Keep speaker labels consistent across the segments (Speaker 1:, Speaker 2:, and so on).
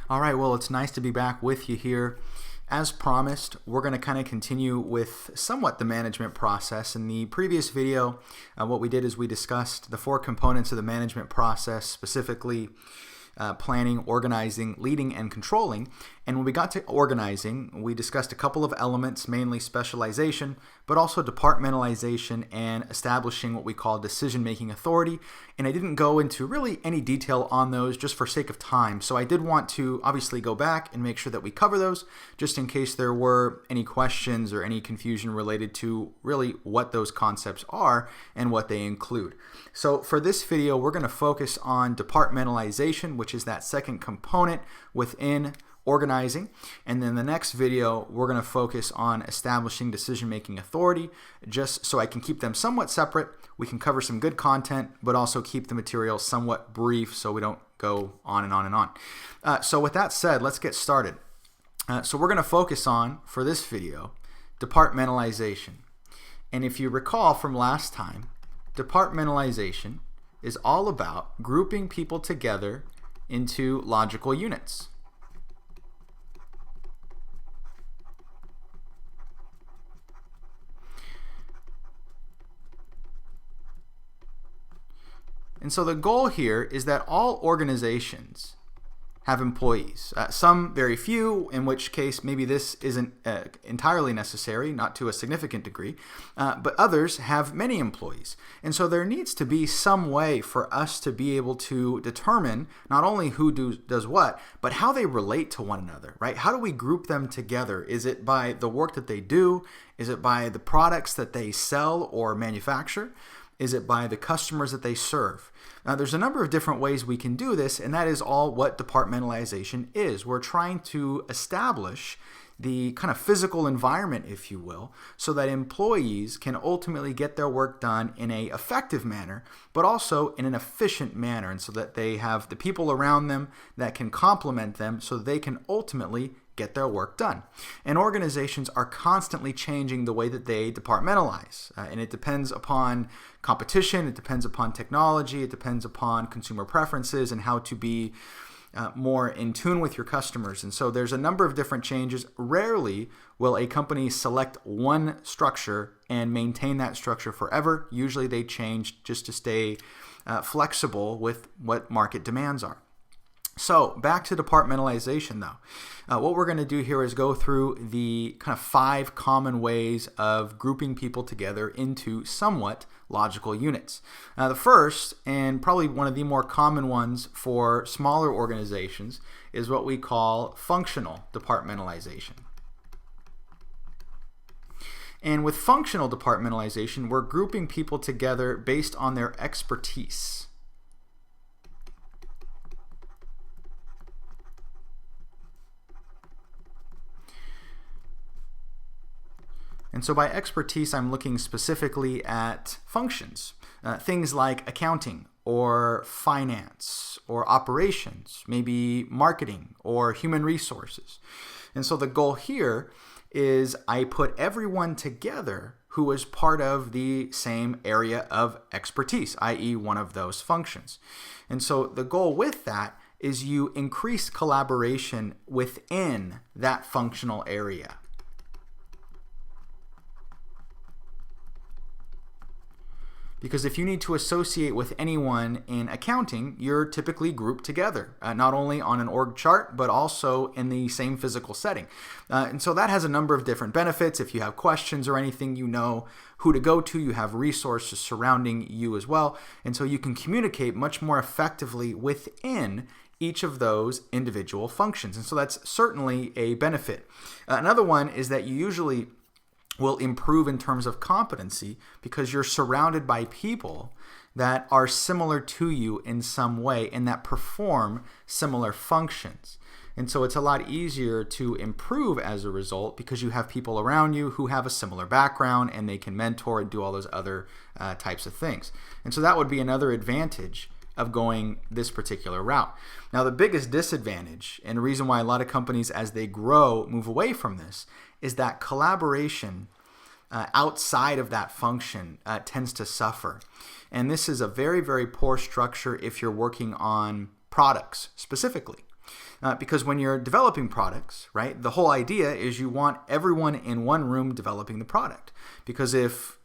Speaker 1: All right, well, it's nice to be back with you here. As promised, we're going to kind of continue with somewhat the management process. In the previous video, what we did is we discussed the four components of the management process, specifically planning, organizing, leading, and controlling. And when we got to organizing, we discussed a couple of elements, mainly specialization, but also departmentalization and establishing what we call decision-making authority. And I didn't go into really any detail on those just for sake of time. So I did want to obviously go back and make sure that we cover those just in case there were any questions or any confusion related to really what those concepts are and what they include. So for this video, we're going to focus on departmentalization, which is that second component within organizing. And then the next video, we're going to focus on establishing decision-making authority, just so I can keep them somewhat separate. We can cover some good content, but also keep the material somewhat brief so we don't go on and on and on. So with that said, let's get started. So we're going to focus on, for this video, departmentalization. And if you recall from last time, departmentalization is all about grouping people together into logical units. And so the goal here is that all organizations have employees. Some very few, in which case maybe this isn't entirely necessary, not to a significant degree, but others have many employees. And so there needs to be some way for us to be able to determine not only who does what, but how they relate to one another, right? How do we group them together? Is it by the work that they do? Is it by the products that they sell or manufacture? Is it by the customers that they serve? Now, there's a number of different ways we can do this, and that is all what departmentalization is. We're trying to establish the kind of physical environment, if you will, so that employees can ultimately get their work done in an effective manner, but also in an efficient manner, and so that they have the people around them that can complement them so they can ultimately get their work done. And organizations are constantly changing the way that they departmentalize. And it depends upon competition, it depends upon technology, it depends upon consumer preferences and how to be more in tune with your customers. And so there's a number of different changes. Rarely will a company select one structure and maintain that structure forever. Usually they change just to stay flexible with what market demands are. So back to departmentalization though. What we're going to do here is go through the kind of 5 common ways of grouping people together into somewhat logical units. Now the first, and probably one of the more common ones for smaller organizations, is what we call functional departmentalization. And with functional departmentalization, we're grouping people together based on their expertise. And so by expertise, I'm looking specifically at functions, things like accounting or finance or operations, maybe marketing or human resources. And so the goal here is I put everyone together who is part of the same area of expertise, i.e. one of those functions. And so the goal with that is you increase collaboration within that functional area. Because if you need to associate with anyone in accounting, you're typically grouped together, not only on an org chart, but also in the same physical setting. And so that has a number of different benefits. If you have questions or anything, you know who to go to. You have resources surrounding you as well. And so you can communicate much more effectively within each of those individual functions. And so that's certainly a benefit. Another one is that you usually will improve in terms of competency because you're surrounded by people that are similar to you in some way and that perform similar functions. And so it's a lot easier to improve as a result because you have people around you who have a similar background and they can mentor and do all those other types of things. And so that would be another advantage of going this particular route. Now, the biggest disadvantage and the reason why a lot of companies as they grow move away from this is that collaboration outside of that function tends to suffer. And this is a very, very poor structure if you're working on products specifically. Because when you're developing products, right, the whole idea is you want everyone in one room developing the product. Because if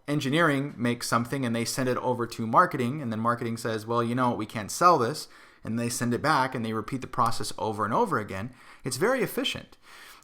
Speaker 1: engineering makes something and they send it over to marketing, and then marketing says, well, we can't sell this, and they send it back and they repeat the process over and over again, it's very efficient,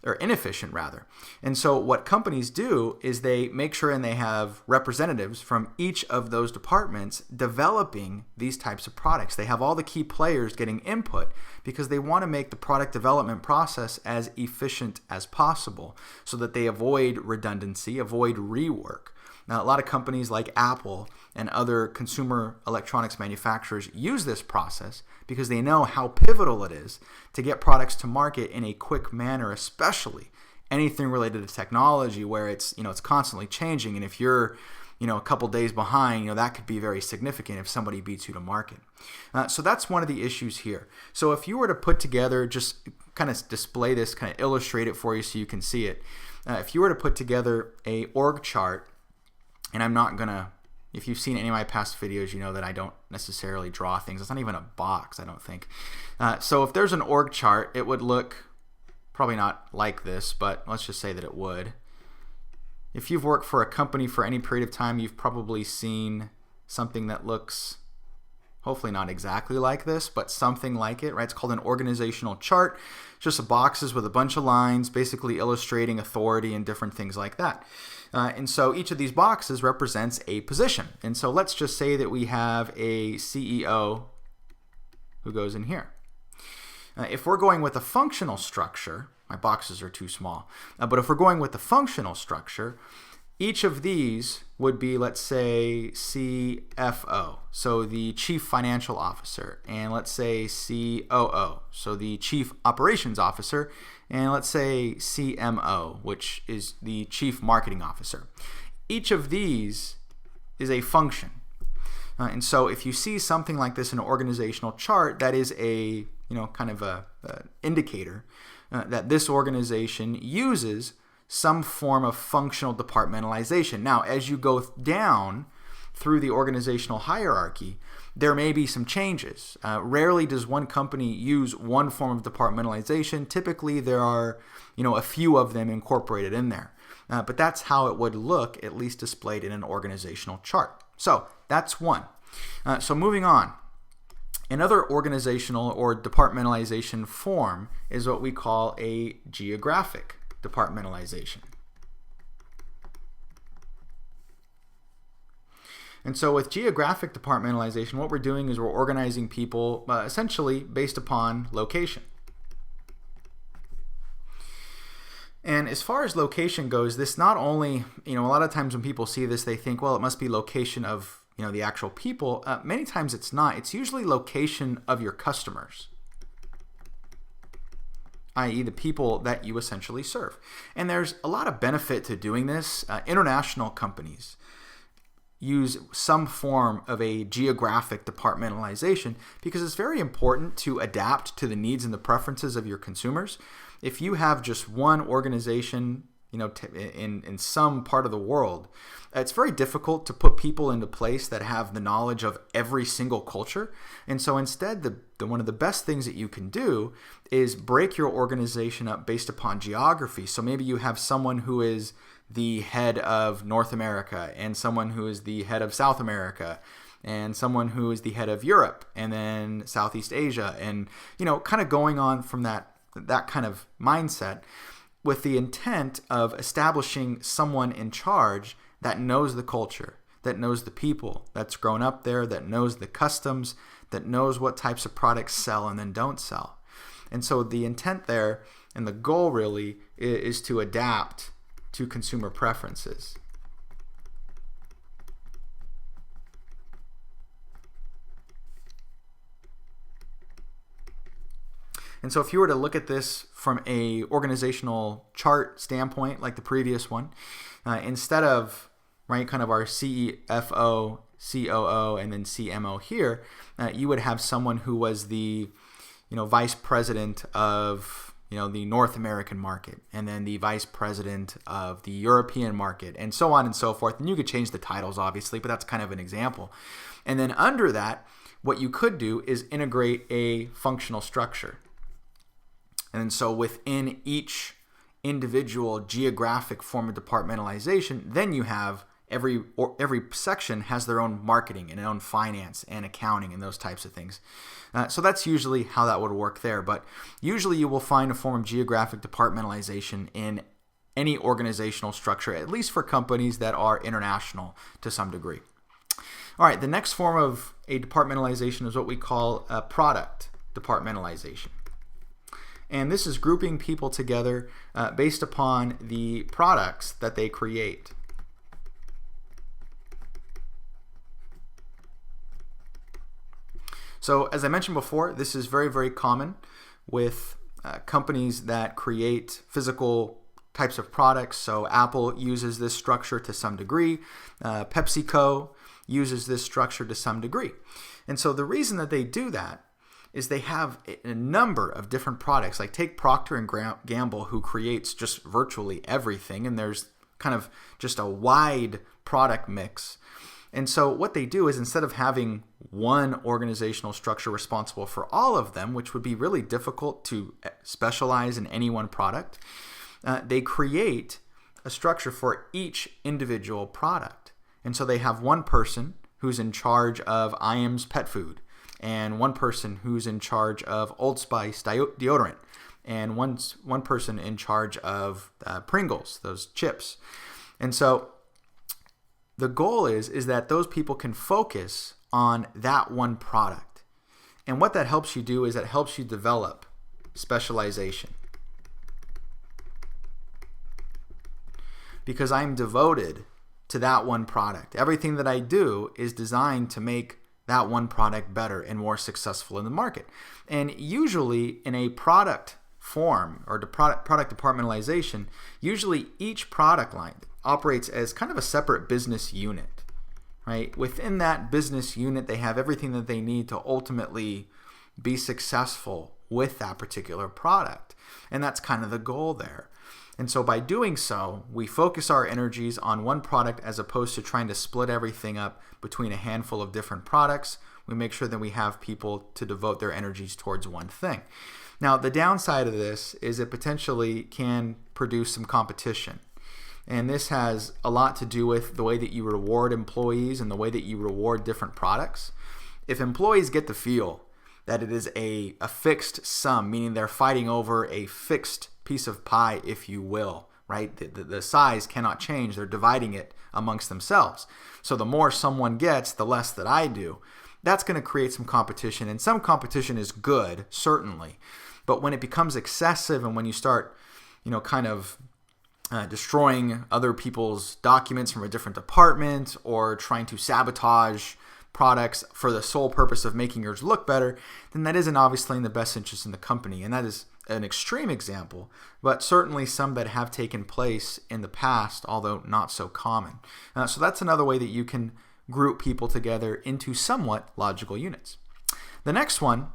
Speaker 1: or inefficient rather. And so what companies do is they make sure and they have representatives from each of those departments developing these types of products. They have all the key players getting input because they want to make the product development process as efficient as possible so that they avoid redundancy, avoid rework. Now, a lot of companies like Apple and other consumer electronics manufacturers use this process because they know how pivotal it is to get products to market in a quick manner, especially anything related to technology where it's constantly changing. And if you're a couple days behind, that could be very significant if somebody beats you to market. So that's one of the issues here. So if you were to put together, just kind of display this, kind of illustrate it for you so you can see it. If you were to put together a org chart, and I'm not going to, if you've seen any of my past videos, you know that I don't necessarily draw things. It's not even a box, I don't think. So if there's an org chart, it would look probably not like this, but let's just say that it would. If you've worked for a company for any period of time, you've probably seen something that looks hopefully not exactly like this, but something like it, right? It's called an organizational chart. It's just boxes with a bunch of lines, basically illustrating authority and different things like that. And so each of these boxes represents a position. And so let's just say that we have a CEO who goes in here. If we're going with a functional structure, my boxes are too small, but if we're going with the functional structure, each of these would be, let's say, CFO, so the Chief Financial Officer, and let's say COO, so the Chief Operations Officer, and let's say CMO, which is the Chief Marketing Officer. Each of these is a function. And so if you see something like this in an organizational chart, that is a kind of a indicator that this organization uses some form of functional departmentalization. Now, as you go down through the organizational hierarchy, there may be some changes. Rarely does one company use one form of departmentalization. Typically, there are a few of them incorporated in there. But that's how it would look, at least displayed in an organizational chart. So that's one. So moving on. Another organizational or departmentalization form is what we call a geographic departmentalization. And so with geographic departmentalization, what we're doing is we're organizing people essentially based upon location. And as far as location goes, this not only, a lot of times when people see this, they think, well, it must be location of, the actual people. Many times it's not. It's usually location of your customers, i.e. the people that you essentially serve. And there's a lot of benefit to doing this. International companies use some form of a geographic departmentalization because it's very important to adapt to the needs and the preferences of your consumers. If you have just one organization, in some part of the world, it's very difficult to put people into place that have the knowledge of every single culture. And so instead, one of the best things that you can do is break your organization up based upon geography. So maybe you have someone who is the head of North America, and someone who is the head of South America, and someone who is the head of Europe, and then Southeast Asia, and kind of going on from that kind of mindset, with the intent of establishing someone in charge that knows the culture, that knows the people, that's grown up there, that knows the customs, that knows what types of products sell and then don't sell. And so the intent there and the goal really is to adapt to consumer preferences. And so if you were to look at this from a organizational chart standpoint, like the previous one, instead of kind of our CFO, COO, and then CMO here, you would have someone who was the vice president of the North American market, and then the vice president of the European market, and so on and so forth. And you could change the titles, obviously, but that's kind of an example. And then under that, what you could do is integrate a functional structure. And so within each individual geographic form of departmentalization, then you have every section has their own marketing and their own finance and accounting and those types of things. So that's usually how that would work there. But usually you will find a form of geographic departmentalization in any organizational structure, at least for companies that are international to some degree. All right, the next form of a departmentalization is what we call a product departmentalization. And this is grouping people together based upon the products that they create. So as I mentioned before, this is very, very common with companies that create physical types of products. So Apple uses this structure to some degree. PepsiCo uses this structure to some degree. And so the reason that they do that is they have a number of different products. Like take Procter & Gamble, who creates just virtually everything, and there's kind of just a wide product mix. And so what they do is, instead of having one organizational structure responsible for all of them, which would be really difficult to specialize in any one product, they create a structure for each individual product. And so they have one person who's in charge of Iams pet food, and one person who's in charge of Old Spice deodorant, and one person in charge of Pringles, those chips. And so the goal is that those people can focus on that one product. And what that helps you do is it helps you develop specialization. Because I'm devoted to that one product. Everything that I do is designed to make that one product better and more successful in the market. And usually in a product form or product departmentalization, usually each product line operates as kind of a separate business unit, right? Within that business unit, they have everything that they need to ultimately be successful with that particular product. And that's kind of the goal there. And so by doing so, we focus our energies on one product as opposed to trying to split everything up between a handful of different products. We make sure that we have people to devote their energies towards one thing. Now, the downside of this is it potentially can produce some competition. And this has a lot to do with the way that you reward employees and the way that you reward different products. If employees get the feel that it is a fixed sum, meaning they're fighting over a fixed piece of pie, if you will, right? The size cannot change. They're dividing it amongst themselves. So the more someone gets, the less that I do. That's going to create some competition. And some competition is good, certainly. But when it becomes excessive and when you start, kind of destroying other people's documents from a different department or trying to sabotage products for the sole purpose of making yours look better, then that isn't obviously in the best interest in the company. And that is an extreme example, but certainly some that have taken place in the past, although not so common. So that's another way that you can group people together into somewhat logical units. The next one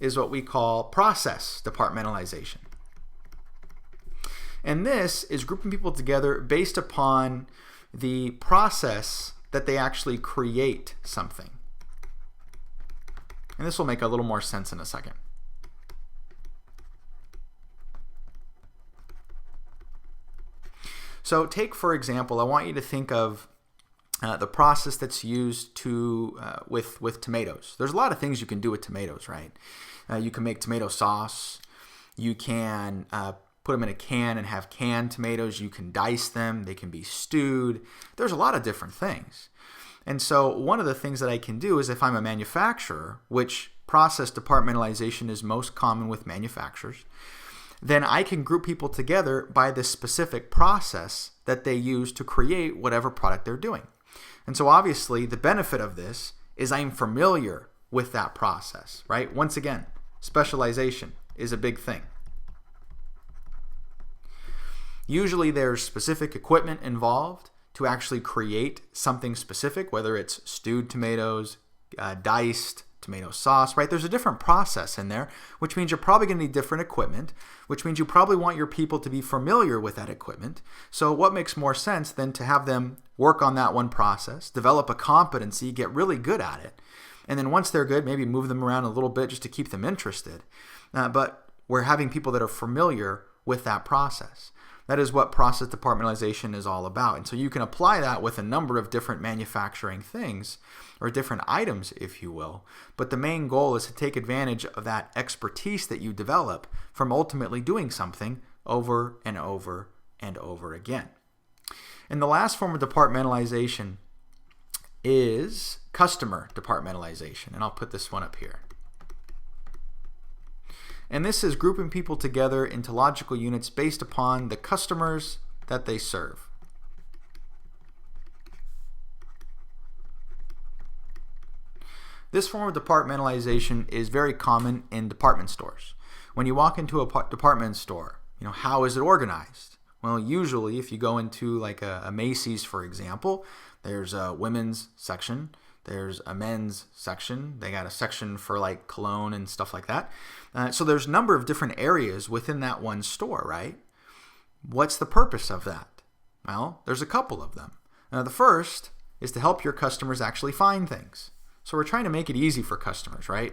Speaker 1: is what we call process departmentalization. And this is grouping people together based upon the process that they actually create something. And this will make a little more sense in a second. So take, for example, I want you to think of the process that's used to with tomatoes. There's a lot of things you can do with tomatoes, right? You can make tomato sauce. You can put them in a can and have canned tomatoes. You can dice them. They can be stewed. There's a lot of different things. And so one of the things that I can do is, if I'm a manufacturer, which process departmentalization is most common with manufacturers, then I can group people together by the specific process that they use to create whatever product they're doing. And so obviously the benefit of this is I'm familiar with that process, right? Once again, specialization is a big thing. Usually there's specific equipment involved to actually create something specific, whether it's stewed tomatoes, diced tomato sauce, right? There's a different process in there, which means you're probably going to need different equipment, which means you probably want your people to be familiar with that equipment. So what makes more sense than to have them work on that one process, develop a competency, get really good at it, and then once they're good, maybe move them around a little bit just to keep them interested. But we're having people that are familiar with that process. That is what process departmentalization is all about. And so you can apply that with a number of different manufacturing things, or different items, if you will. But the main goal is to take advantage of that expertise that you develop from ultimately doing something over and over and over again. And the last form of departmentalization is customer departmentalization. And I'll put this one up here. And this is grouping people together into logical units based upon the customers that they serve. This form of departmentalization is very common in department stores. When you walk into a department store, how is it organized? Well, usually if you go into like a Macy's, for example, there's a women's section, there's a men's section, they got a section for like cologne and stuff like that. So there's a number of different areas within that one store, right? What's the purpose of that? Well, there's a couple of them. Now, the first is to help your customers actually find things. So we're trying to make it easy for customers, right?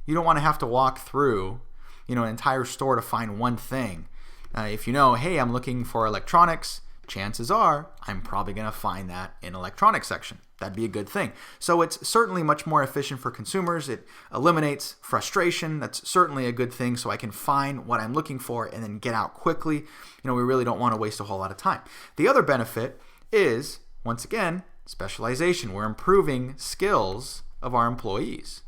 Speaker 1: You don't want to have to walk through, an entire store to find one thing. If you know, hey, I'm looking for electronics, chances are I'm probably going to find that in electronics section. That'd be a good thing. So it's certainly much more efficient for consumers. It eliminates frustration. That's certainly a good thing, so I can find what I'm looking for and then get out quickly. We really don't want to waste a whole lot of time. The other benefit is, once again, specialization. We're improving skills of our employees.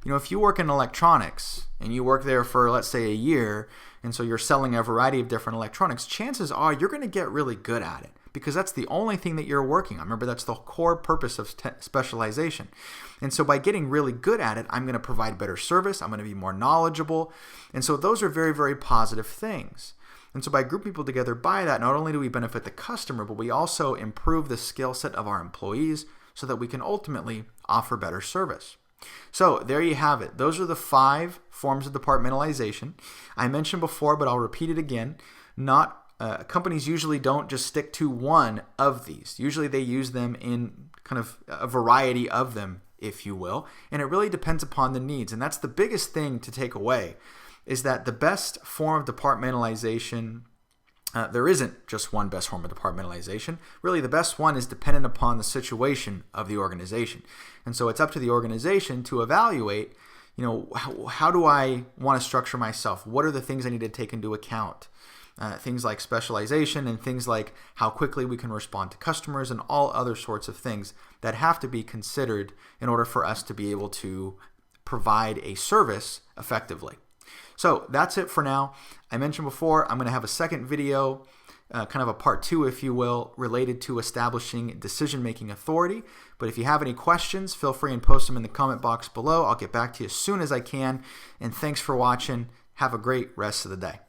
Speaker 1: If you work in electronics and you work there for, let's say, a year, and so you're selling a variety of different electronics, chances are you're going to get really good at it because that's the only thing that you're working on. Remember, that's the core purpose of specialization. And so by getting really good at it, I'm going to provide better service. I'm going to be more knowledgeable. And so those are very, very positive things. And so by grouping people together by that, not only do we benefit the customer, but we also improve the skill set of our employees so that we can ultimately offer better service. So there you have it. Those are the 5 forms of departmentalization. I mentioned before, but I'll repeat it again. Companies usually don't just stick to one of these. Usually they use them in kind of a variety of them, if you will. And it really depends upon the needs. And that's the biggest thing to take away, is that the best form of departmentalization, there isn't just one best form of departmentalization. Really, the best one is dependent upon the situation of the organization. And so it's up to the organization to evaluate, how do I want to structure myself? What are the things I need to take into account? Things like specialization and things like how quickly we can respond to customers and all other sorts of things that have to be considered in order for us to be able to provide a service effectively. So that's it for now. I mentioned before, I'm going to have a second video, kind of a part 2, if you will, related to establishing decision-making authority. But if you have any questions, feel free and post them in the comment box below. I'll get back to you as soon as I can. And thanks for watching. Have a great rest of the day.